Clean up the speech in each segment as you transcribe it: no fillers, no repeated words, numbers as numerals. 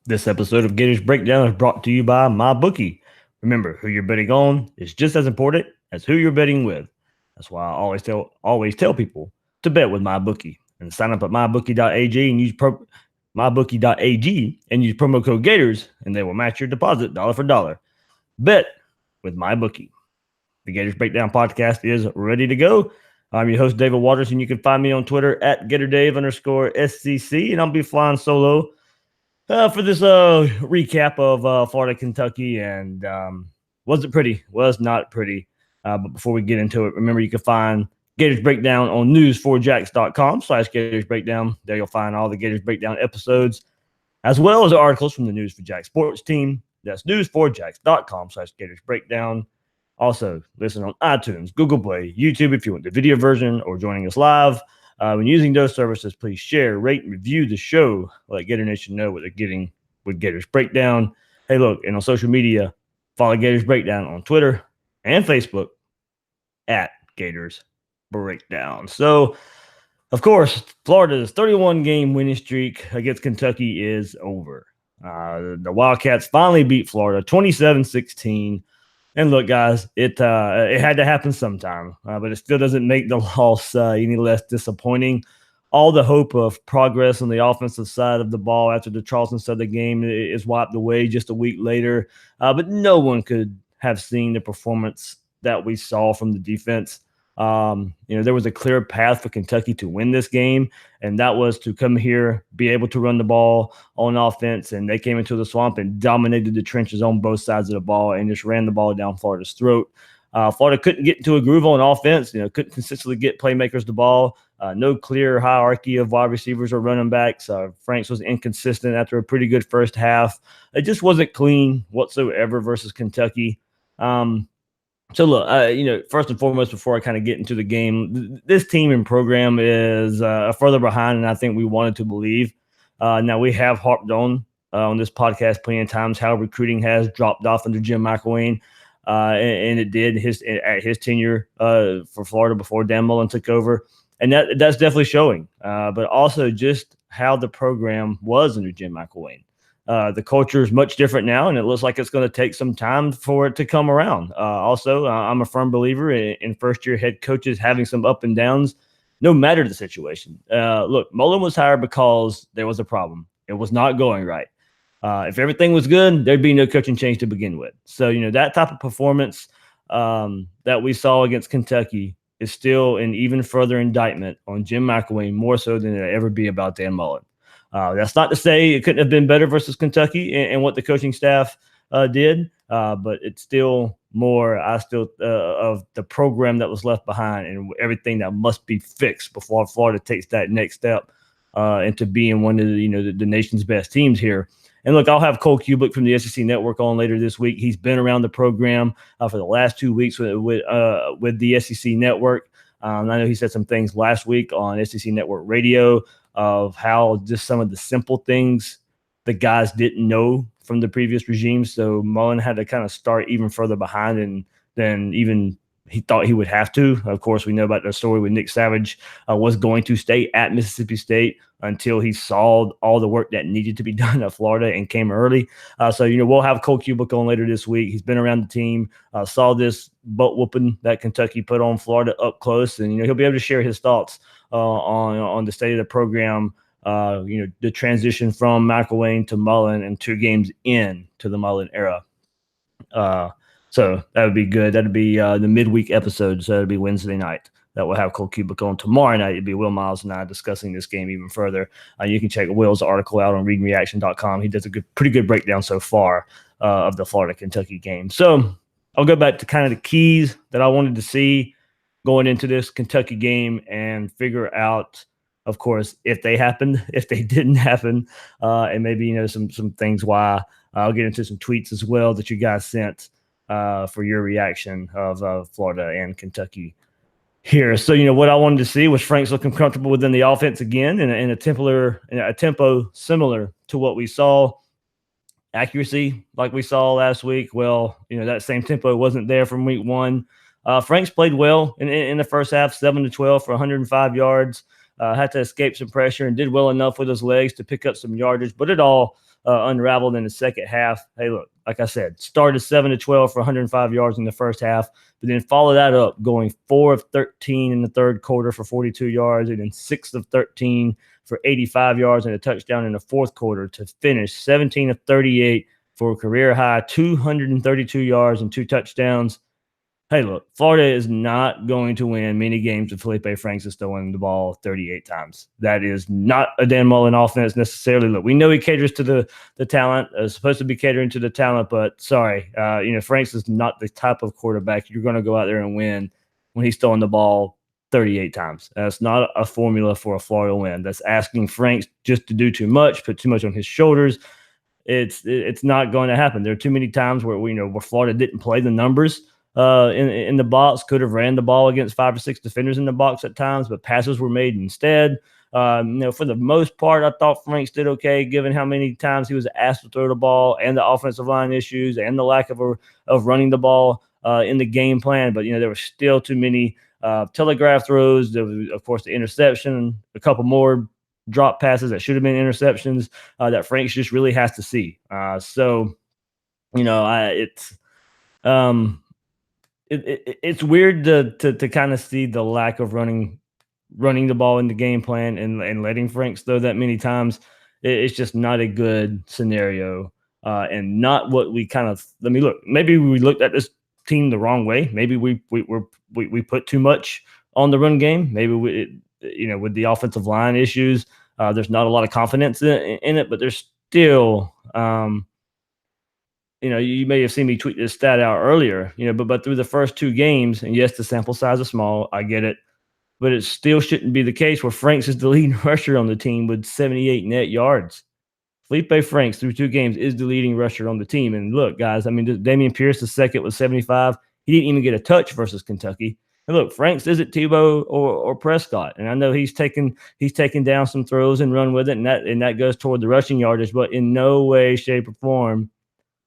This episode of Gators Breakdown is brought to you by MyBookie. Remember, who you're betting on is just as important as who you're betting with. That's why I always tell people to bet with MyBookie and sign up at mybookie.ag and use mybookie.ag and use promo code Gators, and they will match your deposit dollar for dollar. Bet with MyBookie. The Gators Breakdown podcast is ready to go. I'm your host, David Waters, and you can find me on Twitter at GatorDave_SCC, and I'll be flying solo for this recap of Florida, Kentucky, and was it pretty? Was not pretty. But before we get into it, remember you can find Gators Breakdown on news4jax.com/Gators Breakdown. There you'll find all the Gators Breakdown episodes, as well as articles from the News for Jax sports team. That's news4jax.com/Gators Breakdown. Also, listen on iTunes, Google Play, YouTube if you want the video version, or joining us live. When using those services, please share, rate, and review the show. Let Gator Nation know what they're getting with Gators Breakdown. Hey, look, and on social media, follow Gators Breakdown on Twitter and Facebook at Gators Breakdown. So, of course, Florida's 31-game winning streak against Kentucky is over. The Wildcats finally beat Florida 27-16. And look, guys, it had to happen sometime, but it still doesn't make the loss any less disappointing. All the hope of progress on the offensive side of the ball after the Charleston Southern game is wiped away just a week later. But no one could have seen the performance that we saw from the defense. There was a clear path for Kentucky to win this game, and that was to come here, be able to run the ball on offense, and they came into the swamp and dominated the trenches on both sides of the ball and just ran the ball down Florida's throat. Florida couldn't get into a groove on offense, couldn't consistently get playmakers the ball, no clear hierarchy of wide receivers or running backs. Franks was inconsistent after a pretty good first half. It just wasn't clean whatsoever versus Kentucky. So look, first and foremost, before I kind of get into the game, this team and program is further behind than I think we wanted to believe. Now we have harped on this podcast plenty of times how recruiting has dropped off under Jim McElwain, and it did at his tenure for Florida before Dan Mullen took over, and that's definitely showing. But also just how the program was under Jim McElwain. The culture is much different now, and it looks like it's going to take some time for it to come around. I'm a firm believer in first-year head coaches having some up and downs, no matter the situation. Look, Mullen was hired because there was a problem. It was not going right. If everything was good, there'd be no coaching change to begin with. So, that type of performance that we saw against Kentucky is still an even further indictment on Jim McElwain, more so than it'll ever be about Dan Mullen. That's not to say it couldn't have been better versus Kentucky and what the coaching staff did, but it's still more of the program that was left behind and everything that must be fixed before Florida takes that next step into being one of the nation's best teams here. And look, I'll have Cole Kubik from the SEC Network on later this week. He's been around the program for the last 2 weeks with the SEC Network. I know he said some things last week on SEC Network Radio of how just some of the simple things the guys didn't know from the previous regime. So Mullen had to kind of start even further behind than even he thought he would have to. Of course, we know about the story with Nick Savage was going to stay at Mississippi State until he saw all the work that needed to be done at Florida and came early. So we'll have Cole Kubik on later this week. He's been around the team, saw this butt whooping that Kentucky put on Florida up close, and he'll be able to share his thoughts on the state of the program, the transition from McElwain to Mullen and 2 games in to the Mullen era. So that would be good. That would be the midweek episode. So that would be Wednesday night. That will have Cole Kubik on. Tomorrow night, it'd be Will Miles and I discussing this game even further. You can check Will's article out on readingreaction.com. He does a pretty good breakdown so far of the Florida-Kentucky game. So I'll go back to kind of the keys that I wanted to see going into this Kentucky game and figure out, of course, if they happened, if they didn't happen, and maybe, some things why. I'll get into some tweets as well that you guys sent for your reaction of Florida and Kentucky here. So, what I wanted to see was Franks looking comfortable within the offense again in a tempo similar to what we saw. Accuracy, like we saw last week, well, that same tempo wasn't there from week one. Franks played well in the first half, 7-12 for 105 yards. had to escape some pressure and did well enough with his legs to pick up some yardage, but it all unraveled in the second half. Hey, look, like I said, started 7-12 for 105 yards in the first half, but then follow that up going 4 of 13 in the third quarter for 42 yards, and then 6 of 13 for 85 yards and a touchdown in the fourth quarter to finish 17 of 38 for a career high 232 yards and 2 touchdowns. Hey, look, Florida is not going to win many games if Felipe Franks is throwing the ball 38 times. That is not a Dan Mullen offense necessarily. Look, we know he caters to the talent, supposed to be catering to the talent, but sorry, Franks is not the type of quarterback you're going to go out there and win when he's throwing the ball 38 times. That's not a formula for a Florida win. That's asking Franks just to do too much, put too much on his shoulders. It's not going to happen. There are too many times where where Florida didn't play the numbers in the box, could have ran the ball against 5 or 6 defenders in the box at times, but passes were made instead. For the most part, I thought Franks did okay, given how many times he was asked to throw the ball and the offensive line issues and the lack of running the ball in the game plan. But there were still too many telegraph throws. There was, of course, the interception, a couple more drop passes that should have been interceptions that Franks just really has to see. It's weird to kind of see the lack of running the ball in the game plan and letting Franks throw that many times. It's just not a good scenario and not what we kind of. Let me look. Maybe we looked at this team the wrong way. Maybe we put too much on the run game. Maybe with the offensive line issues, there's not a lot of confidence in it, but there's still. You may have seen me tweet this stat out earlier, but through the first 2 games, and yes, the sample size is small, I get it, but it still shouldn't be the case where Franks is the leading rusher on the team with 78 net yards. Felipe Franks through 2 games is the leading rusher on the team. And look, guys, Dameon Pierce the second was 75. He didn't even get a touch versus Kentucky. And look, Franks isn't Tebow or Prescott, and I know he's taken down some throws and run with it, and that goes toward the rushing yardage, but in no way, shape, or form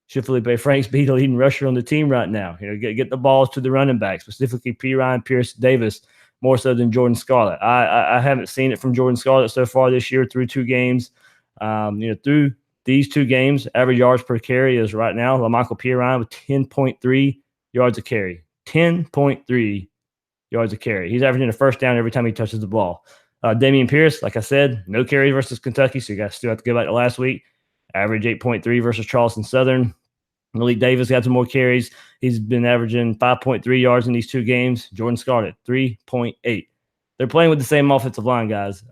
should Felipe Franks be the leading rusher on the team right now. Get the balls to the running back, specifically P. Pierce Davis, more so than Jordan Scarlett. I haven't seen it from Jordan Scarlett so far this year through 2 games. Through these 2 games, average yards per carry is right now LaMichael Pirine with 10.3 yards a carry. 10.3 yards a carry. He's averaging a first down every time he touches the ball. Dameon Pierce, like I said, no carries versus Kentucky, so you guys still have to go back to last week. Average 8.3 versus Charleston Southern. Malik Davis got some more carries. He's been averaging 5.3 yards in these 2 games. Jordan Scarlett, 3.8. They're playing with the same offensive line, guys.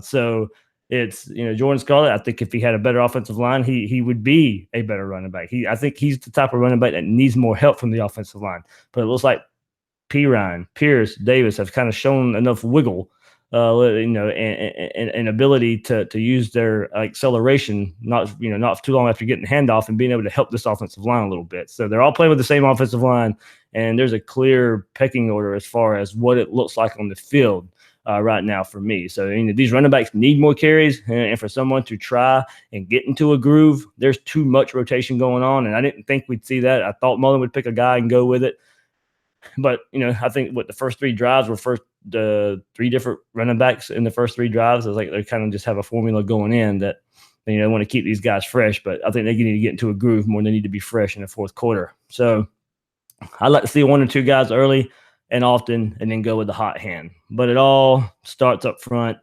So it's Jordan Scarlett. I think if he had a better offensive line, he would be a better running back. I think he's the type of running back that needs more help from the offensive line. But it looks like Pirine, Pierce, Davis have kind of shown enough wiggle and ability to use their acceleration, not too long after getting the handoff and being able to help this offensive line a little bit. So they're all playing with the same offensive line, and there's a clear pecking order as far as what it looks like on the field right now for me. So these running backs need more carries, and for someone to try and get into a groove, there's too much rotation going on, and I didn't think we'd see that. I thought Mullen would pick a guy and go with it. But, I think the first 3 drives were the 3 different running backs in the first 3 drives. I was like, they kind of just have a formula going in that, they want to keep these guys fresh. But I think they need to get into a groove more than they need to be fresh in the fourth quarter. So I'd like to see 1 or 2 guys early and often and then go with the hot hand. But it all starts up front.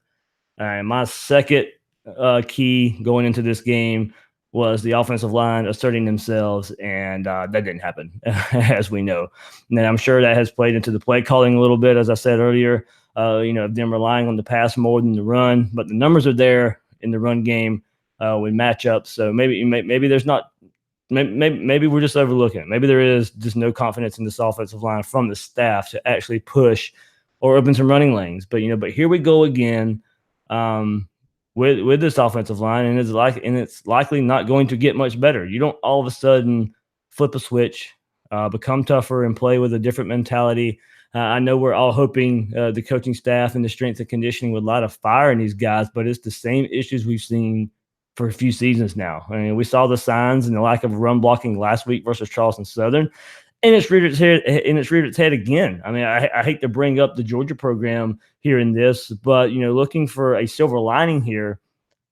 My second key going into this game was the offensive line asserting themselves, and that didn't happen, as we know. And I'm sure that has played into the play calling a little bit, as I said earlier, of them relying on the pass more than the run. But the numbers are there in the run game with matchups. So maybe there's not – maybe we're just overlooking it. Maybe there is just no confidence in this offensive line from the staff to actually push or open some running lanes. But here we go again. With this offensive line, and it's likely not going to get much better. You don't all of a sudden flip a switch, become tougher, and play with a different mentality. I know we're all hoping the coaching staff and the strength and conditioning would light a fire in these guys, but it's the same issues we've seen for a few seasons now. I mean, we saw the signs and the lack of run blocking last week versus Charleston Southern, And it's reared its head. And it's reared its head again. I mean, I hate to bring up the Georgia program here in this, but looking for a silver lining here,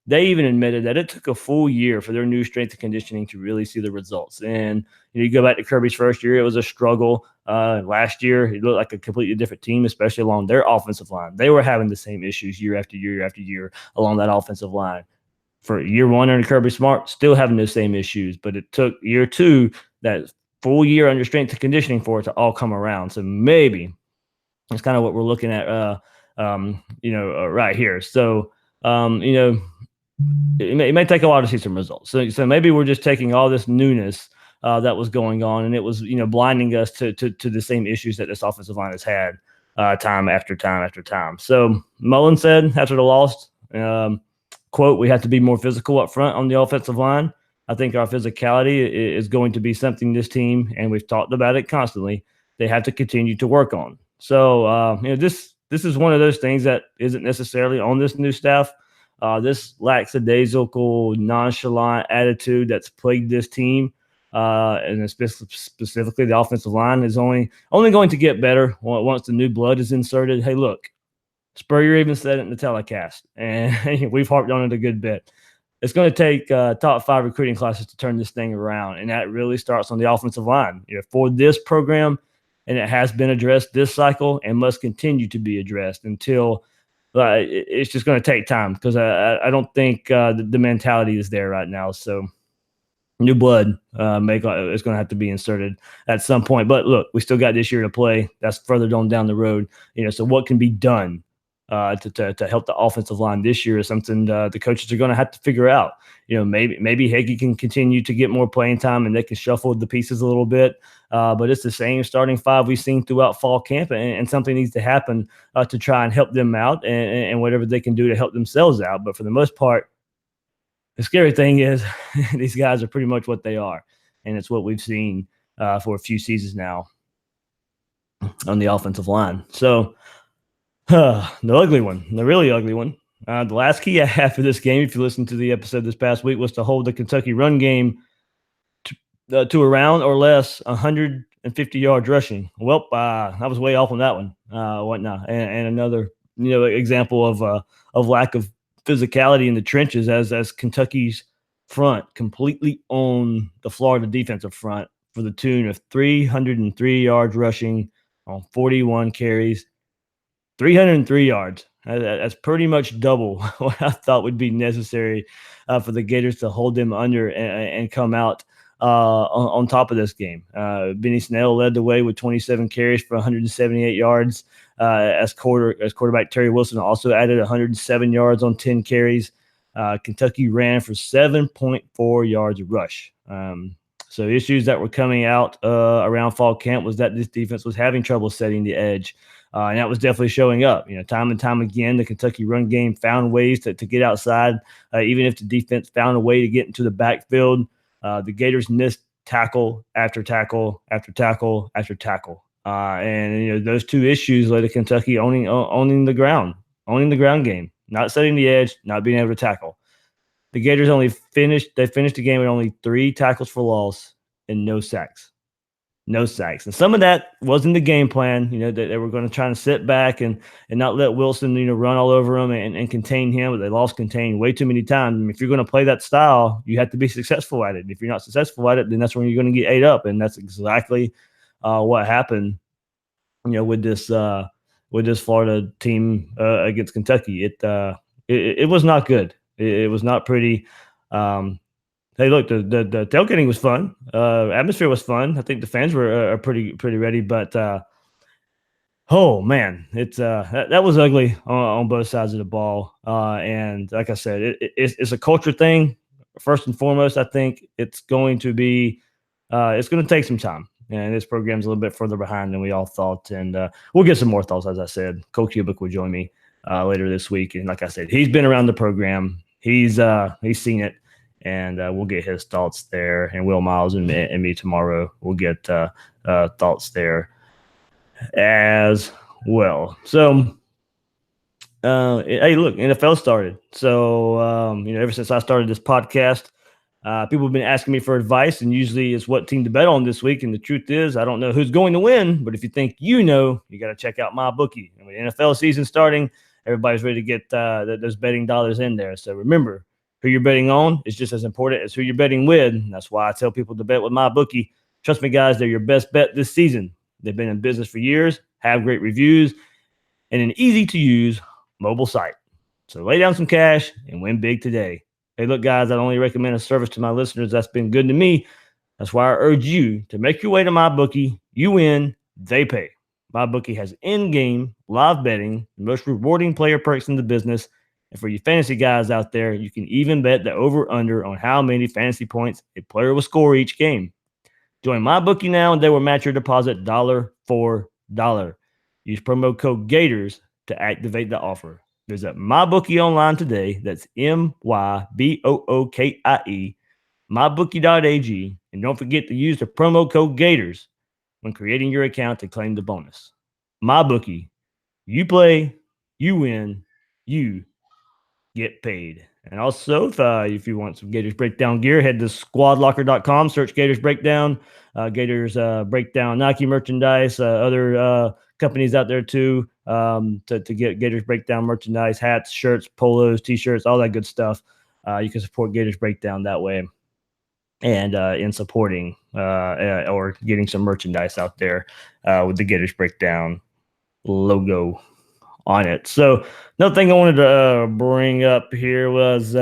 they even admitted that it took a full year for their new strength and conditioning to really see the results. And you go back to Kirby's first year, it was a struggle. Last year, it looked like a completely different team, especially along their offensive line. They were having the same issues year after year after year along that offensive line. For year one under Kirby Smart, still having those same issues, but it took year two, that full year under strength and conditioning, for it to all come around. So maybe it's kind of what we're looking at, right here. So, it may take a while to see some results. So maybe we're just taking all this newness that was going on, and it was blinding us to the same issues that this offensive line has had time after time after time. So Mullen said after the loss, quote, "We have to be more physical up front on the offensive line. I think our physicality is going to be something this team, and we've talked about it constantly, they have to continue to work on." So this is one of those things that isn't necessarily on this new staff. This lackadaisical, nonchalant attitude that's plagued this team, and specifically the offensive line, is only going to get better once the new blood is inserted. Hey, look, Spurrier even said it in the telecast, and we've harped on it a good bit. It's going to take top 5 recruiting classes to turn this thing around, and that really starts on the offensive line. For this program, and it has been addressed this cycle and must continue to be addressed until it's just going to take time, because I don't think the mentality is there right now. So new blood is going to have to be inserted at some point. But look, we still got this year to play. That's further down the road. So what can be done to help the offensive line this year is something the coaches are going to have to figure out. Maybe Heggie can continue to get more playing time, and they can shuffle the pieces a little bit. But it's the same starting 5 we've seen throughout fall camp, and something needs to happen to try and help them out, and whatever they can do to help themselves out. But for the most part, the scary thing is these guys are pretty much what they are, and it's what we've seen for a few seasons now on the offensive line. So the ugly one, the really ugly one. The last key I have for this game, if you listened to the episode this past week, was to hold the Kentucky run game to around or less 150 yards rushing. Well, I was way off on that one. Whatnot, and another example of lack of physicality in the trenches, as Kentucky's front completely owned the Florida defensive front for the tune of 303 yards rushing on 41 carries. 303 yards. That's pretty much double what I thought would be necessary for the Gators to hold them under and come out on top of this game. Benny Snell led the way with 27 carries for 178 yards. As quarterback Terry Wilson also added 107 yards on 10 carries. Kentucky ran for 7.4 yards of rush. So issues that were coming out around fall camp was that this defense was having trouble setting the edge. And that was definitely showing up. Time and time again, the Kentucky run game found ways to get outside. Even if the defense found a way to get into the backfield, the Gators missed tackle after tackle after tackle after tackle. And those two issues led to Kentucky owning the ground game, not setting the edge, not being able to tackle. The Gators finished the game with only 3 tackles for loss and no sacks. No sacks. And some of that was in the game plan, that they were going to try to sit back and not let Wilson, run all over him and contain him. But they lost contain way too many times. And if you're going to play that style, you have to be successful at it. If you're not successful at it, then that's when you're going to get ate up. And that's exactly what happened, with this Florida team against Kentucky. It was not good. It was not pretty. Hey, look, the tailgating was fun. Atmosphere was fun. I think the fans were pretty ready, but oh man, that was ugly on both sides of the ball. And like I said, it's a culture thing first and foremost. I think it's going to take some time, and this program's a little bit further behind than we all thought. And we'll get some more thoughts, as I said. Coach Kubick will join me later this week, and like I said, he's been around the program. He's seen it. And we'll get his thoughts there. And Will Miles and me tomorrow, we'll get thoughts there as well. So, hey, look, NFL started. So, ever since I started this podcast, People have been asking me for advice, and usually it's what team to bet on this week. And the truth is, I don't know who's going to win, but if you think you know, you got to check out my bookie. And with the NFL season starting, everybody's ready to get those betting dollars in there. So remember, who you're betting on is just as important as who you're betting with. And that's why I tell people to bet with my bookie. Trust me, guys, they're your best bet this season. They've been in business for years, have great reviews, and an easy-to-use mobile site. So lay down some cash and win big today. Hey, look, guys, I only recommend a service to my listeners that's been good to me. That's why I urge you to make your way to my bookie. You win, they pay. My bookie has in-game live betting, the most rewarding player perks in the business. And for you fantasy guys out there, you can even bet the over-under on how many fantasy points a player will score each game. Join my bookie now, and they will match your deposit dollar for dollar. Use promo code Gators to activate the offer. Visit MyBookie online today. That's MYBOOKIE, mybookie.ag. And don't forget to use the promo code Gators when creating your account to claim the bonus. MyBookie, you play, you win, you get paid. And also, if you want some Gators Breakdown gear, head to squadlocker.com, search Gators Breakdown, Gators Breakdown Nike merchandise, other companies out there too, to get Gators Breakdown merchandise, hats, shirts, polos, t-shirts, all that good stuff. You can support Gators Breakdown that way. And in supporting or getting some merchandise out there with the Gators Breakdown logo on it. So another thing I wanted to bring up here was,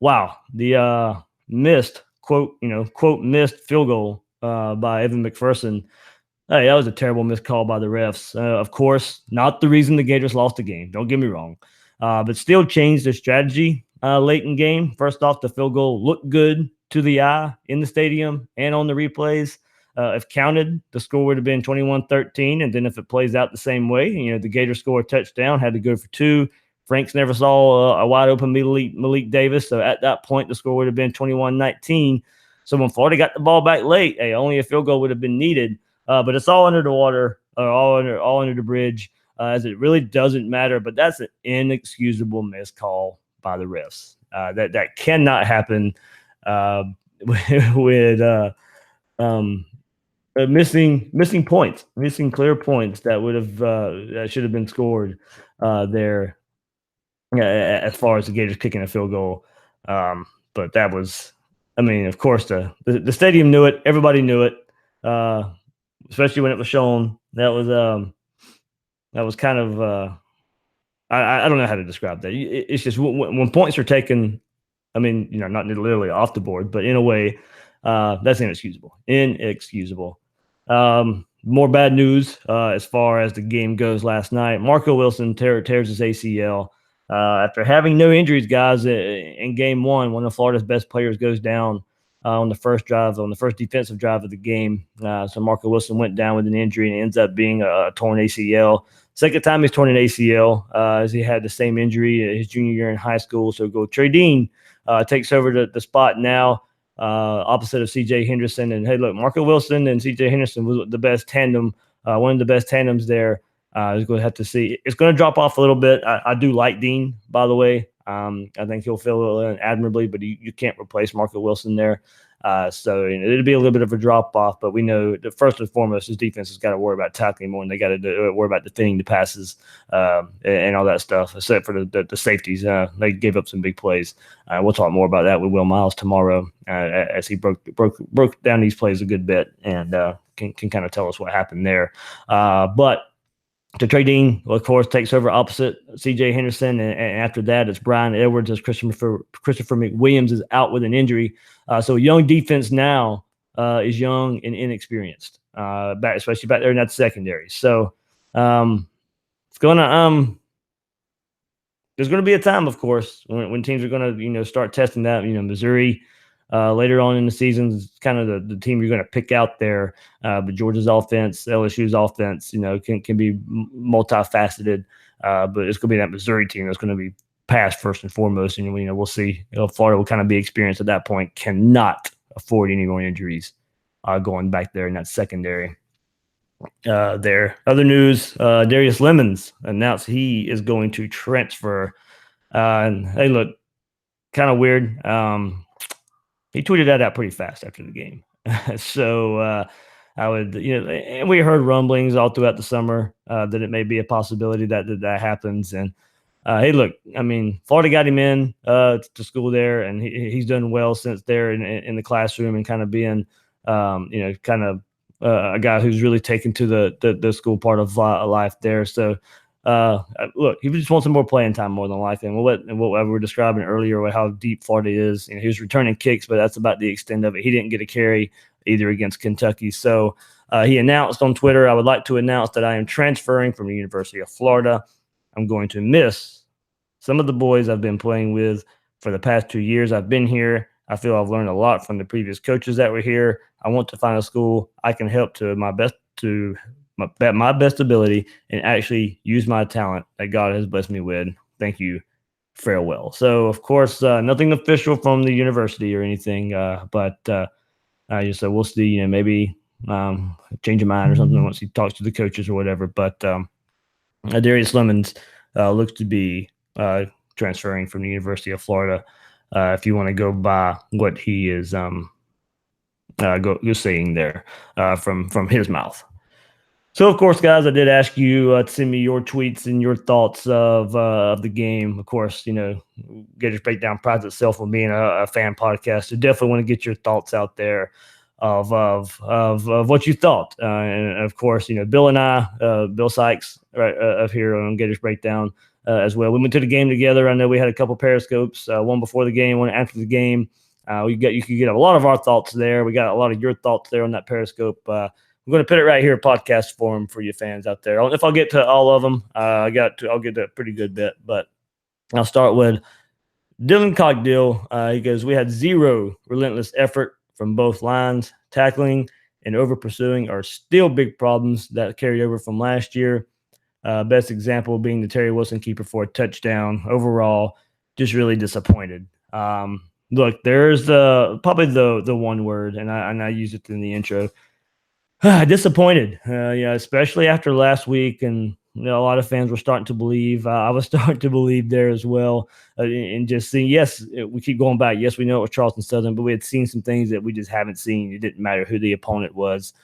wow, the missed quote missed field goal by Evan McPherson. Hey, that was a terrible missed call by the refs. Of course, not the reason the Gators lost the game. Don't get me wrong, but still changed their strategy late in game. First off, the field goal looked good to the eye in the stadium and on the replays. If counted, the score would have been 21-13. And then if it plays out the same way, the Gators score a touchdown, had to go for two. Franks never saw a wide open Malik Davis. So at that point, the score would have been 21-19. So when Florida got the ball back late, hey, only a field goal would have been needed. But it's all under the water, all under the bridge, as it really doesn't matter. But that's an inexcusable missed call by the refs. That cannot happen with missing points, missing clear points that would have that should have been scored there. As far as the Gators kicking a field goal, but that was, of course the stadium knew it, everybody knew it, especially when it was shown. That was kind of I don't know how to describe that. It's just when points are taken, not literally off the board, but in a way, that's inexcusable. More bad news as far as the game goes last night. Marco Wilson tears his ACL. After having no injuries, guys, in game one of Florida's best players goes down on the first defensive drive of the game. So Marco Wilson went down with an injury and ends up being a torn ACL. Second time he's torn an ACL, as he had the same injury his junior year in high school. So Trey Dean takes over the spot now, opposite of C.J. Henderson. And hey, look, Marco Wilson and C.J. Henderson was the best tandem, one of the best tandems there. Is going to have to see. It's going to drop off a little bit. I do like Dean, by the way. I think he'll fill it admirably, but you can't replace Marco Wilson there. So it'll be a little bit of a drop off, but we know that first and foremost, his defense has got to worry about tackling more, and they got to worry about defending the passes and all that stuff. Except for the safeties, they gave up some big plays. We'll talk more about that with Will Miles tomorrow, as he broke down these plays a good bit and can kind of tell us what happened there. But to Trey Dean, of course, takes over opposite C.J. Henderson, and after that, it's Brian Edwards as Christopher McWilliams is out with an injury. So young defense now is young and inexperienced, especially back there in that secondary. So it's gonna there's gonna be a time, of course, when teams are gonna start testing that. Missouri. Later on in the season is kind of the team you're going to pick out there. But Georgia's offense, LSU's offense, can be multifaceted. But it's going to be that Missouri team that's going to be pass first and foremost. And, we'll see. Florida will kind of be experienced at that point, cannot afford any more injuries going back there in that secondary. There. Other news, Darius Lemons announced he is going to transfer. And hey, look, kind of weird. He tweeted that out pretty fast after the game. So I would, and we heard rumblings all throughout the summer that it may be a possibility that happens. And hey, look, I mean, Florida got him in to school there, and he's done well since there in the classroom and kind of being, kind of a guy who's really taken to the school part of life there. So, look, he just wants some more playing time more than likely. And what we were describing earlier, how deep Florida is, he was returning kicks, but that's about the extent of it. He didn't get a carry either against Kentucky. So he announced on Twitter, I would like to announce that I am transferring from the University of Florida. I'm going to miss some of the boys I've been playing with for the past 2 years I've been here. I feel I've learned a lot from the previous coaches that were here. I want to find a school I can help to my best ability and actually use my talent that God has blessed me with. Thank you. Farewell. So, of course, nothing official from the university or anything, but just so we'll see. Maybe change of mind or something once he talks to the coaches or whatever. But Darius Lemons looks to be transferring from the University of Florida. If you want to go by what he is saying there from his mouth. So, of course, guys, I did ask you to send me your tweets and your thoughts of the game. Of course, Gators Breakdown prides itself on being a fan podcast. So definitely want to get your thoughts out there of what you thought. And, of course, Bill and I, Bill Sykes, right, up here on Gators Breakdown as well. We went to the game together. I know we had a couple periscopes, one before the game, one after the game. You could get a lot of our thoughts there. We got a lot of your thoughts there on that periscope. I'm going to put it right here in podcast form for you fans out there. If I'll get to all of them, I'll get to a pretty good bit. But I'll start with Dylan Cockdill. He goes, we had zero relentless effort from both lines. Tackling and over pursuing are still big problems that carried over from last year. Best example being the Terry Wilson keeper for a touchdown. Overall, just really disappointed. Look, there's probably the one word, and I used it in the intro. Disappointed, especially after last week, and a lot of fans were starting to believe. I was starting to believe there as well, and just seeing. Yes, we keep going back. Yes, we know it was Charleston Southern, but we had seen some things that we just haven't seen. It didn't matter who the opponent was,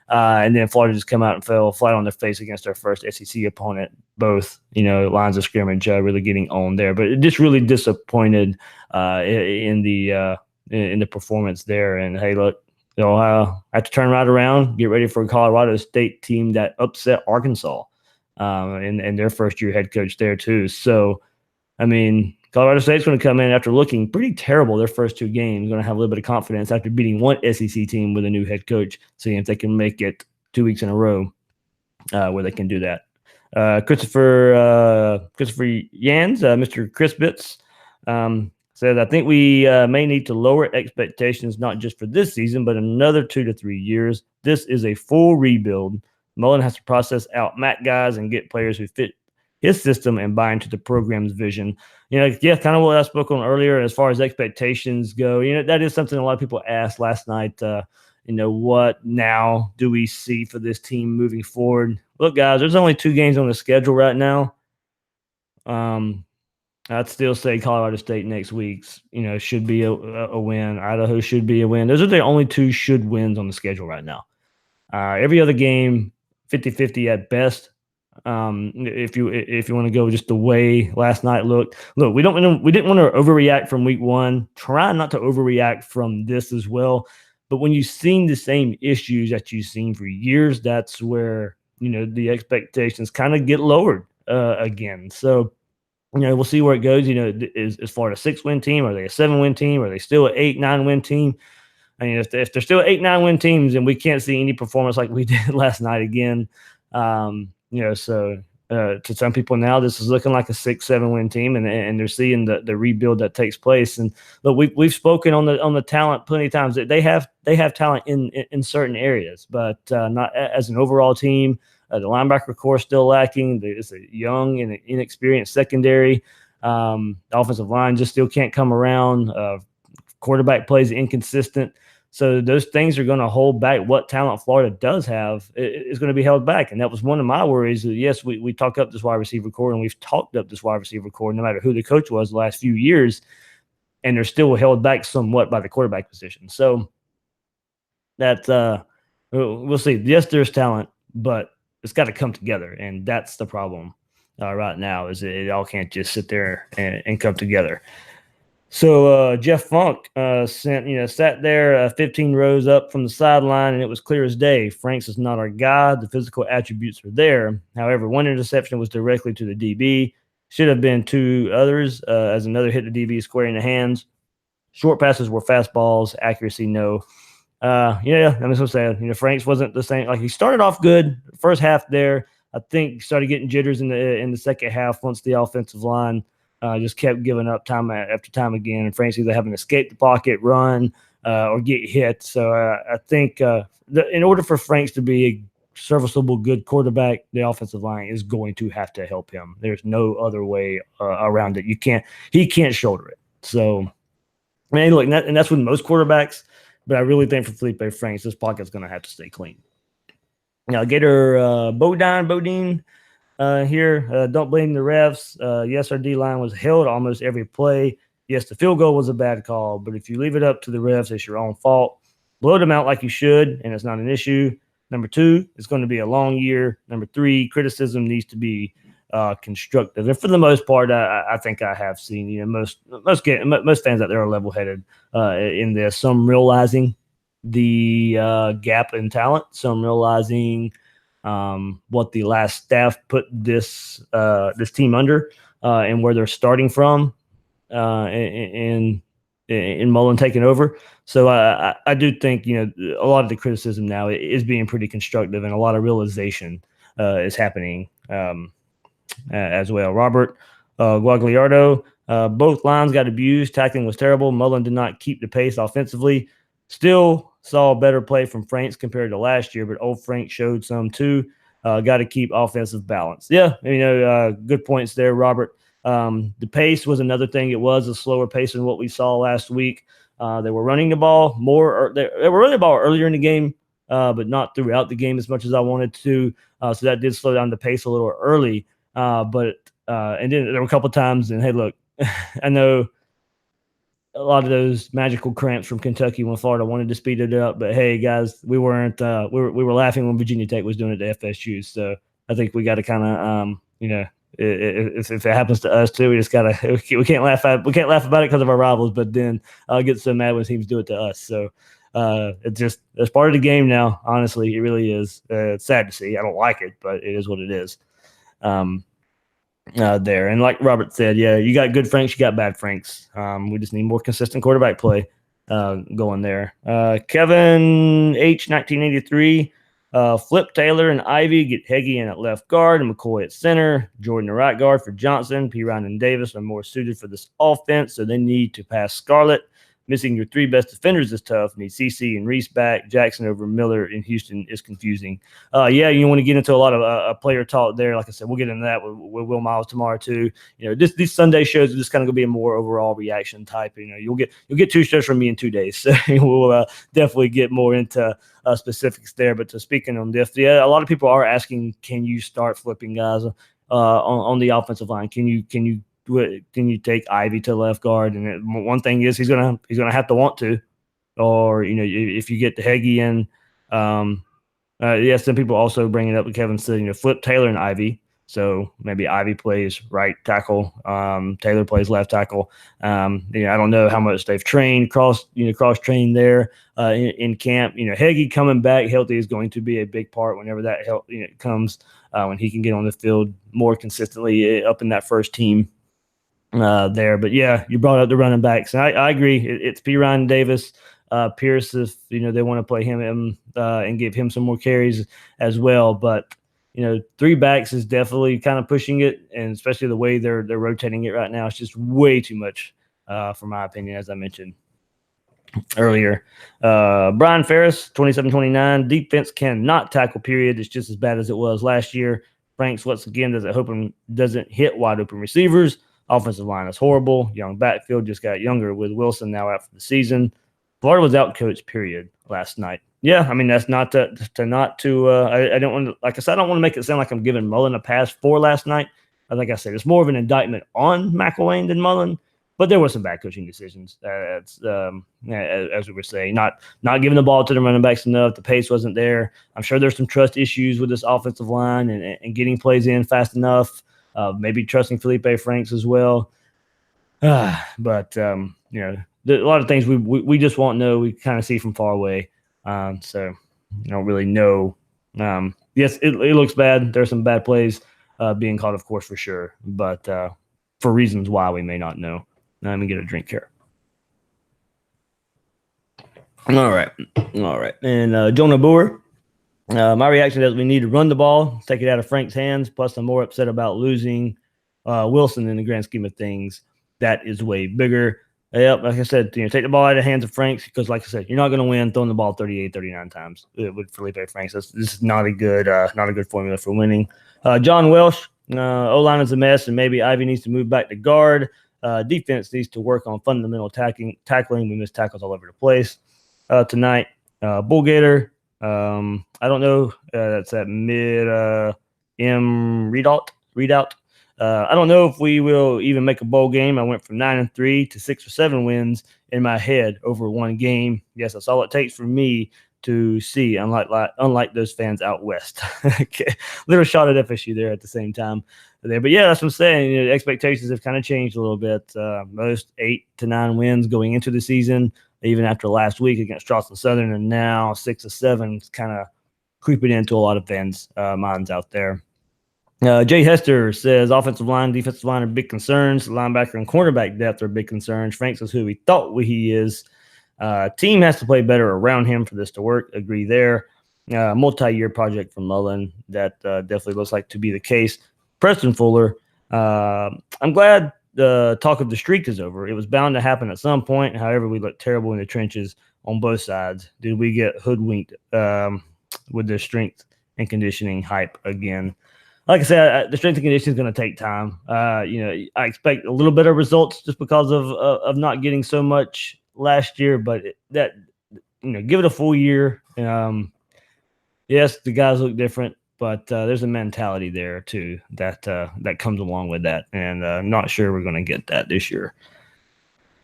and then Florida just come out and fell flat on their face against their first SEC opponent. Both, lines of scrimmage really getting on there, but it just really disappointed in the performance there. And hey, look. I have to turn right around, get ready for a Colorado State team that upset Arkansas and their first-year head coach there too. So, I mean, Colorado State's going to come in after looking pretty terrible their first two games, going to have a little bit of confidence after beating one SEC team with a new head coach, seeing if they can make it 2 weeks in a row where they can do that. Christopher Yans, Mr. Chris Bitts, said, I think we may need to lower expectations, not just for this season, but another 2 to 3 years. This is a full rebuild. Mullen has to process out MAC guys and get players who fit his system and buy into the program's vision. Kind of what I spoke on earlier as far as expectations go. That is something a lot of people asked last night. What now do we see for this team moving forward? Look, guys, there's only 2 games on the schedule right now. I'd still say Colorado State next week's, should be a win. Idaho should be a win. Those are the only 2 should wins on the schedule right now. Every other game, 50-50 at best. If you want to go just the way last night looked. Look, we didn't want to overreact from week 1. Try not to overreact from this as well. But when you've seen the same issues that you've seen for years, that's where the expectations kind of get lowered again. So. We'll see where it goes. Is Florida a 6-win team? Are they a 7-win team? Are they still an 8-9-win team? I mean, if they're still 8-9-win teams, then we can't see any performance like we did last night again. So to some people now, this is looking like a 6-7-win team, and they're seeing the rebuild that takes place. And look, we've spoken on the talent plenty of times that they have talent in certain areas, but not as an overall team. The linebacker core still lacking. It's a young and inexperienced secondary. The offensive line just still can't come around. Quarterback plays inconsistent. So those things are going to hold back what talent Florida does have is going to be held back. And that was one of my worries. Yes, we talk up this wide receiver core, and we've talked up this wide receiver core no matter who the coach was the last few years. and they're still held back somewhat by the quarterback position. So that we'll see. Yes, there's talent, but it's got to come together, and that's the problem right now. Is it all can't just sit there and come together. So Jeff Funk sat there 15 rows up from the sideline, and it was clear as day. Franks is not our guy. The physical attributes are there. However, one interception was directly to the DB. Should have been two others, as another hit the DB square in the hands. Short passes were fastballs. Accuracy, no. Yeah, I mean, so sad. Franks wasn't the same. Like, he started off good first half there. I think started getting jitters in the second half once the offensive line just kept giving up time after time again. And Franks either having to escape the pocket, run, or get hit. So I think in order for Franks to be a serviceable, good quarterback, the offensive line is going to have to help him. There's no other way around it. He can't shoulder it. So, I mean, look, and that's with most quarterbacks. But I really think for Felipe Franks, this pocket's going to have to stay clean. Now, Gator Bodine here. Don't blame the refs. Yes, our D-line was held almost every play. Yes, the field goal was a bad call, but if you leave it up to the refs, it's your own fault. Blow them out like you should, and it's not an issue. Number two, it's going to be a long year. Number three, criticism needs to be constructive. And for the most part, I think I have seen, most fans out there are level-headed in this. Some realizing the gap in talent, some realizing what the last staff put this team under and where they're starting from in Mullen taking over. So I do think, a lot of the criticism now is being pretty constructive, and a lot of realization is happening as well. Robert Guagliardo, both lines got abused. Tackling was terrible. Mullen did not keep the pace offensively. Still saw better play from Franks compared to last year, but old Frank showed some too. Got to keep offensive balance. Yeah, good points there, Robert. The pace was another thing. It was a slower pace than what we saw last week. They were running the ball more. They were running the ball earlier in the game, but not throughout the game as much as I wanted to. So that did slow down the pace a little early. And then there were a couple of times, and hey, look, I know a lot of those magical cramps from Kentucky when Florida wanted to speed it up, but hey, guys, we weren't. We were laughing when Virginia Tech was doing it to FSU. So I think we got to kind of, if it happens to us too, we just gotta. We can't laugh about it because of our rivals, but then I'll get so mad when teams do it to us. So it's part of the game now. Honestly, it really is. It's sad to see. I don't like it, but it is what it is. There. And like Robert said, yeah, you got good Franks, you got bad Franks. We just need more consistent quarterback play going there. Kevin H. 1983, Flip Taylor and Ivy get Heggie in at left guard and McCoy at center. Jordan at right guard for Johnson. Pirine and Davis are more suited for this offense, so they need to pass Scarlett. Missing your three best defenders is tough. Need CC and Reese back. Jackson over Miller in Houston is confusing. Yeah, you want to get into a lot of player talk there. Like I said, we'll get into that with Will Miles tomorrow too. These Sunday shows are just kind of going to be a more overall reaction type. You'll get two shows from me in 2 days, so we'll definitely get more into specifics there. But to speaking on this, yeah, a lot of people are asking, can you start flipping guys on the offensive line? Can you take Ivy to left guard? And one thing is he's gonna have to want to, or if you get the Heggie in, some people also bring it up. Kevin said flip Taylor and Ivy, so maybe Ivy plays right tackle, Taylor plays left tackle. I don't know how much they've trained cross trained there in camp. Heggie coming back healthy is going to be a big part whenever that help comes when he can get on the field more consistently up in that first team. There, but yeah, you brought up the running backs, and I agree. It's Pirine Davis, Pierce, if they want to play him and give him some more carries as well. But three backs is definitely kind of pushing it, and especially the way they're rotating it right now, it's just way too much, for my opinion, as I mentioned earlier. Brian Ferris, 27-29, defense cannot tackle. Period. It's just as bad as it was last year. Franks once again doesn't hit wide open receivers. Offensive line is horrible. Young backfield just got younger with Wilson now out for the season. Florida was out coached, period, last night. Yeah, I mean, that's not I don't want to, like I said, I don't want to make it sound like I'm giving Mullen a pass for last night. Like I said, it's more of an indictment on McElwain than Mullen. But there were some bad coaching decisions. As we were saying, not giving the ball to the running backs enough. The pace wasn't there. I'm sure there's some trust issues with this offensive line and getting plays in fast enough. Maybe trusting Felipe Franks as well. But a lot of things we just won't know. We kind of see from far away. So I don't really know. Yes, it looks bad. There's some bad plays being called, of course, for sure. But for reasons why we may not know. Let me get a drink here. All right. And Jonah Boer, my reaction is we need to run the ball, take it out of Frank's hands. Plus, I'm more upset about losing Wilson in the grand scheme of things. That is way bigger. Yep, like I said, take the ball out of the hands of Franks because, like I said, you're not going to win throwing the ball 38, 39 times with Felipe Franks. This is not a good formula for winning. John Welsh, O-line is a mess, and maybe Ivy needs to move back to guard. Defense needs to work on fundamental tackling. We missed tackles all over the place tonight. Bull Gator, I don't know. That's that mid M readout. I don't know if we will even make a bowl game. I went from 9-3 to 6 or 7 wins in my head over one game. Yes, that's all it takes for me to see, unlike those fans out west. Okay. Little shot at FSU there at the same time. But yeah, that's what I'm saying. The expectations have kind of changed a little bit. Most 8 to 9 wins going into the season, even after last week against Charleston Southern, and now 6 or 7 is kind of creeping into a lot of fans' minds out there. Jay Hester says offensive line, defensive line are big concerns. Linebacker and cornerback depth are big concerns. Franks is who we thought he is. Team has to play better around him for this to work. Agree there. Multi-year project from Mullen. That definitely looks like to be the case. Preston Fuller. I'm glad the talk of the streak is over. It was bound to happen at some point. However, we looked terrible in the trenches on both sides. Did we get hoodwinked with the strength and conditioning hype again? Like I said, the strength and conditioning is going to take time. I expect a little bit of results just because of not getting so much last year, but give it a full year. Yes, the guys look different, but there's a mentality there too that comes along with that, and not sure we're going to get that this year.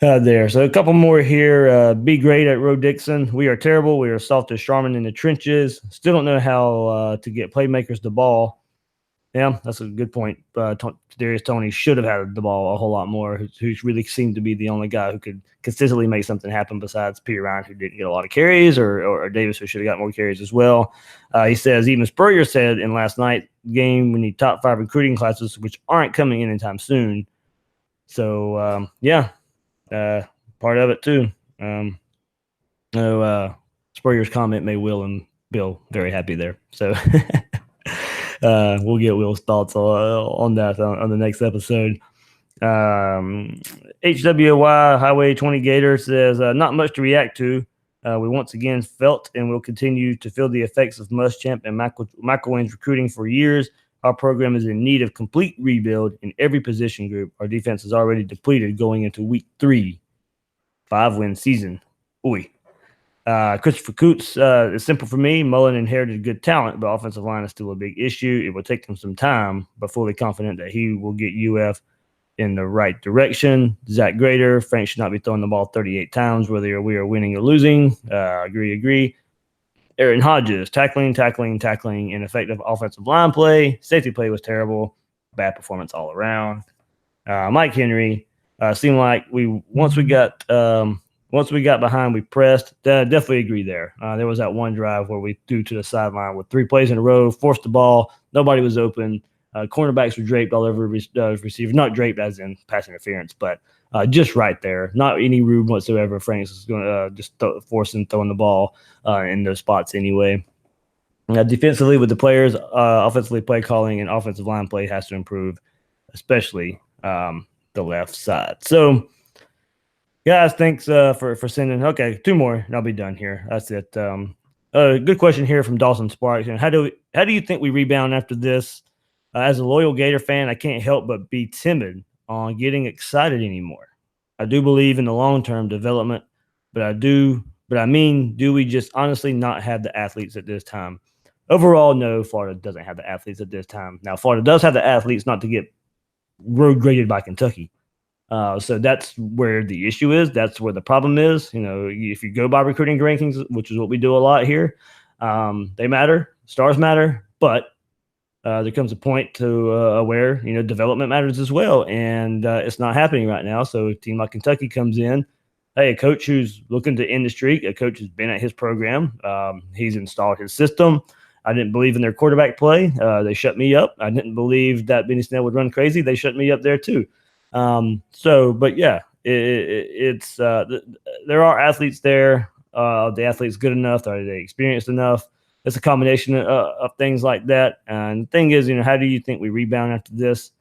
There. So a couple more here. Be great at Roe Dixon. We are terrible. We are soft as Charmin in the trenches. Still don't know how to get playmakers the ball. Yeah, that's a good point. Darius Toney should have had the ball a whole lot more, who really seemed to be the only guy who could consistently make something happen besides Peter Ryan, who didn't get a lot of carries, or Davis, who should have got more carries as well. He says, even Spurrier said in last night's game, we need top 5 recruiting classes, which aren't coming in anytime soon. So, part of it too. Spurrier's comment made Will and Bill very happy there. So we'll get Will's thoughts on that on the next episode. HWY Highway 20 Gator says, not much to react to. We once again felt and will continue to feel the effects of Muschamp and McElwain's recruiting for years. Our program is in need of complete rebuild in every position group. Our defense is already depleted going into week 3, 5-win season. Christopher Coots, it's simple for me. Mullen inherited good talent, but offensive line is still a big issue. It will take him some time, but fully confident that he will get UF in the right direction. Zach Grader, Frank should not be throwing the ball 38 times, whether we are winning or losing. Agree. Aaron Hodges, tackling, ineffective offensive line play. Safety play was terrible. Bad performance all around. Mike Henry, seemed like once we got behind, we pressed. Definitely agree there. There was that one drive where we threw to the sideline with 3 plays in a row, forced the ball. Nobody was open. Cornerbacks were draped all over receivers. Not draped as in pass interference, but just right there. Not any room whatsoever. Franks was going to just force him throwing the ball in those spots anyway. Defensively with the players, offensively play calling and offensive line play has to improve, especially the left side. So, guys, thanks for sending. Okay, 2 more, and I'll be done here. That's it. Good question here from Dawson Sparks. And how do you think we rebound after this? As a loyal Gator fan, I can't help but be timid on getting excited anymore. I do believe in the long-term development, but do we just honestly not have the athletes at this time? Overall, no, Florida doesn't have the athletes at this time. Now, Florida does have the athletes not to get road graded by Kentucky. So that's where the issue is. That's where the problem is. If you go by recruiting rankings, which is what we do a lot here, they matter. Stars matter, but there comes a point to where development matters as well, and it's not happening right now. So a team like Kentucky comes in, hey, a coach who's looking to end the streak, a coach who's been at his program, he's installed his system. I didn't believe in their quarterback play. They shut me up. I didn't believe that Benny Snell would run crazy. They shut me up there too. But yeah, it's there are athletes there. The athlete's good enough. Are they experienced enough? It's a combination of things like that. And the thing is, how do you think we rebound after this?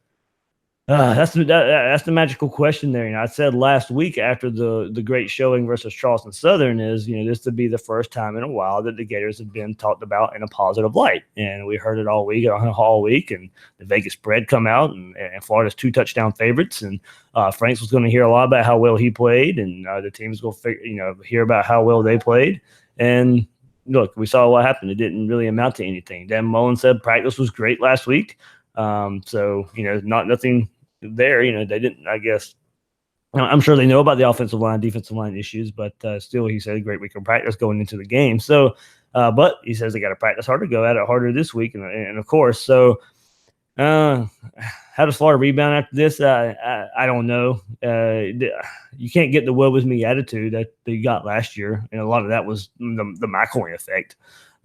That's the magical question there. I said last week after the great showing versus Charleston Southern is, this would be the first time in a while that the Gators have been talked about in a positive light. And we heard it all week, and the Vegas spread come out, and Florida's 2 touchdown favorites. And Franks was going to hear a lot about how well he played, and the team's going to hear about how well they played. And look, we saw what happened. It didn't really amount to anything. Dan Mullen said practice was great last week. Nothing there. They didn't, I guess. I'm sure they know about the offensive line, defensive line issues, but still, he said a great week of practice going into the game. So, but he says they got to practice harder, go at it harder this week, and of course. So, how does Florida rebound after this? I don't know. You can't get the "woe was me" attitude that they got last year, and a lot of that was the McElwain effect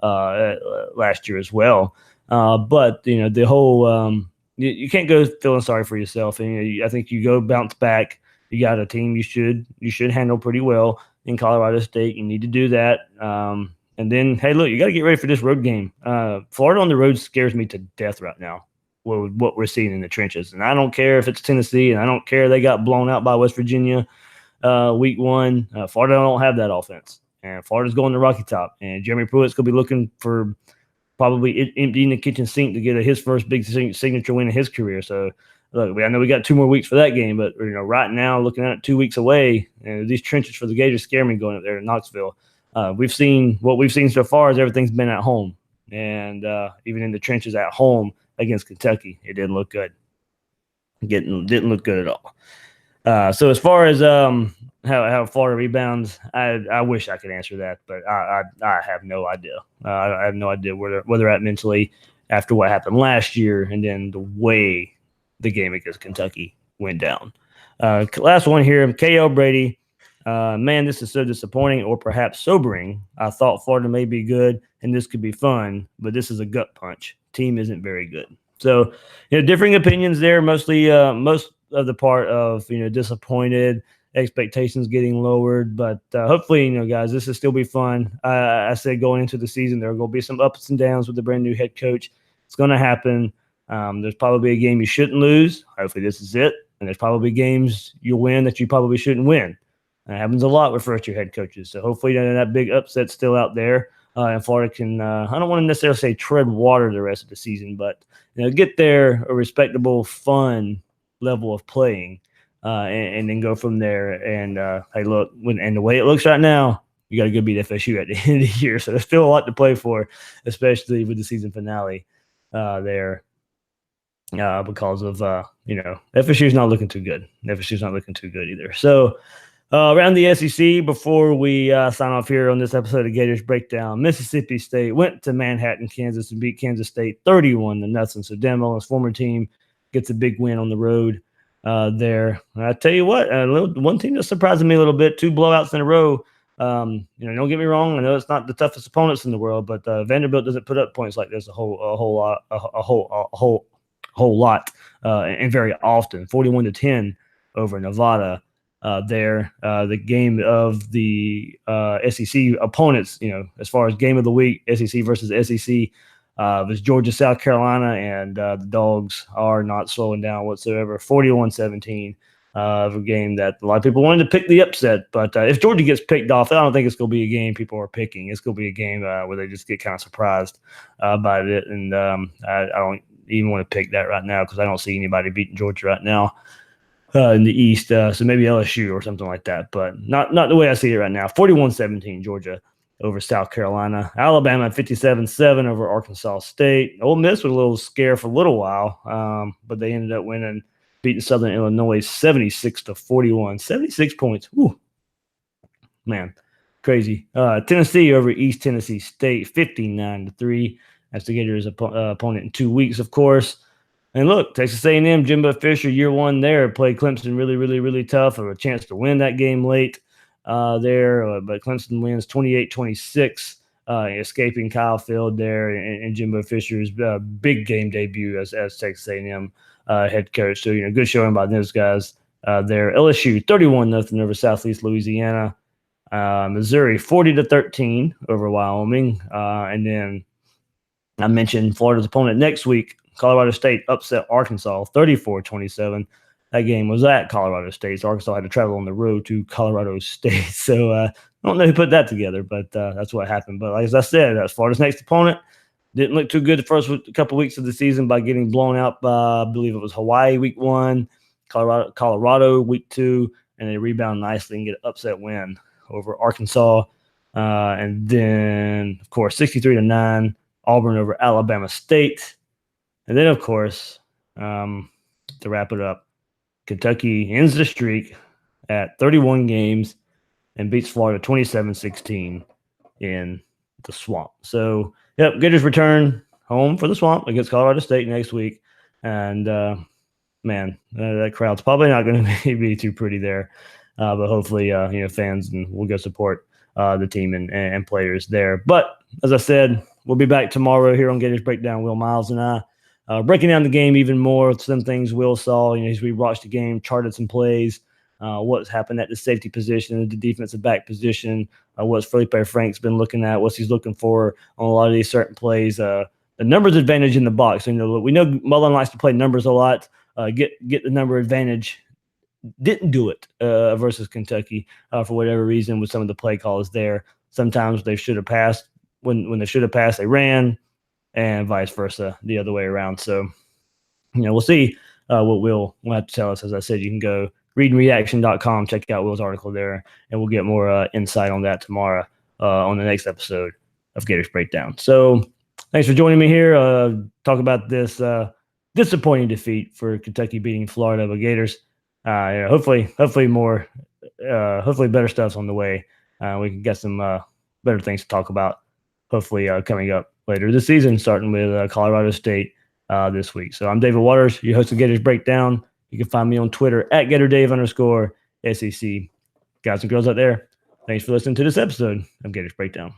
last year as well. But the whole you can't go feeling sorry for yourself, and I think you go bounce back. You got a team you should handle pretty well in Colorado State. You need to do that. And then, hey, look, you got to get ready for this road game. Florida on the road scares me to death right now. What we're seeing in the trenches, and I don't care if it's Tennessee, and I don't care they got blown out by West Virginia week 1. Florida don't have that offense, and Florida's going to Rocky Top, and Jeremy Pruitt's going to be looking for probably emptying the kitchen sink to get his first big signature win in his career. So, look, I know we got 2 more weeks for that game, but right now, looking at it 2 weeks away, these trenches for the Gators scare me going up there in Knoxville. What we've seen so far is everything's been at home, and even in the trenches at home against Kentucky, it didn't look good. Didn't look good at all. So as far as how Florida rebounds, I wish I could answer that, but I have no idea. I have no idea where they're at mentally after what happened last year, and then the way the game against Kentucky went down. Last one here, K.L. Brady. Man, this is so disappointing, or perhaps sobering. I thought Florida may be good and this could be fun, but this is a gut punch. Team isn't very good. So, differing opinions there. Mostly, most of the part of disappointed, expectations getting lowered. But hopefully, guys, this will still be fun. I said going into the season there are going to be some ups and downs with the brand new head coach. It's going to happen. There's probably a game you shouldn't lose. Hopefully, this is it. And there's probably games you'll win that you probably shouldn't win. That happens a lot with first-year head coaches. So hopefully that big upset's still out there. And Florida can, I don't want to necessarily say tread water the rest of the season, but get there a respectable, fun level of playing, and then go from there. And hey, look, and the way it looks right now, you got to go beat FSU at the end of the year. So there's still a lot to play for, especially with the season finale there. Because of FSU's not looking too good. FSU's not looking too good either. So. Around the SEC, before we sign off here on this episode of Gators Breakdown, Mississippi State went to Manhattan, Kansas, and beat Kansas State 31-0. So Dan Mullen's former team gets a big win on the road there. I tell you what, one team that's surprising me a little bit, 2 blowouts in a row. Don't get me wrong. I know it's not the toughest opponents in the world, but Vanderbilt doesn't put up points like this a whole lot, and very often. 41-10 over Nevada. The game of the SEC opponents, as far as game of the week, SEC versus SEC, was Georgia, South Carolina, and the Dogs are not slowing down whatsoever. 41-17, a game that a lot of people wanted to pick the upset, but if Georgia gets picked off, I don't think it's going to be a game people are picking. It's going to be a game where they just get kind of surprised by it, and I don't even want to pick that right now because I don't see anybody beating Georgia right now. In the East, so maybe LSU or something like that, but not the way I see it right now. 41-17, Georgia over South Carolina. Alabama 57-7 over Arkansas State. Ole Miss was a little scare for a little while, but they ended up winning beating Southern Illinois 76-41. 76 points. Whew. Man, crazy. Tennessee over East Tennessee State 59-3. That's the Gators' opponent in 2 weeks, of course. And look, Texas A&M, Jimbo Fisher, year one there, played Clemson really, really, really tough. Have a chance to win that game late there, but Clemson wins 28-26, escaping Kyle Field there and Jimbo Fisher's big game debut as Texas A&M head coach. So, good showing by those guys there. LSU 31-0 over Southeast Louisiana. Missouri 40-13 over Wyoming. And then I mentioned Florida's opponent next week. Colorado State upset Arkansas 34-27. That game was at Colorado State. So Arkansas had to travel on the road to Colorado State. So I don't know who put that together, but that's what happened. But as I said, that's Florida's next opponent. Didn't look too good the first couple weeks of the season by getting blown out by, I believe it was Hawaii week 1, Colorado week 2, and they rebound nicely and get an upset win over Arkansas. And then, of course, 63-9, Auburn over Alabama State. And then, of course, to wrap it up, Kentucky ends the streak at 31 games and beats Florida 27-16 in the Swamp. So, Gators return home for the Swamp against Colorado State next week. And, man, that crowd's probably not going to be too pretty there. But hopefully, fans and we'll go support the team and players there. But as I said, we'll be back tomorrow here on Gators Breakdown. Will Miles and I breaking down the game even more. Some things Will saw, as we watched the game, charted some plays, what's happened at the safety position, the defensive back position, what's Felipe Frank's been looking at, what he's looking for on a lot of these certain plays. The numbers advantage in the box. We know Mullen likes to play numbers a lot. Get the number advantage. Didn't do it versus Kentucky for whatever reason with some of the play calls there. Sometimes they should have passed. When they should have passed, they ran, and vice versa, the other way around. So, we'll see what Will have to tell us. As I said, you can go readandreaction.com, check out Will's article there, and we'll get more insight on that tomorrow on the next episode of Gators Breakdown. So, thanks for joining me here. Talk about this disappointing defeat for Kentucky beating Florida, but Gators. Hopefully more, hopefully better stuff's on the way. We can get some better things to talk about, hopefully coming up later this season, starting with Colorado State this week. So I'm David Waters, your host of Gators Breakdown. You can find me on Twitter at GatorDave_SEC. Guys and girls out there, thanks for listening to this episode of Gators Breakdown.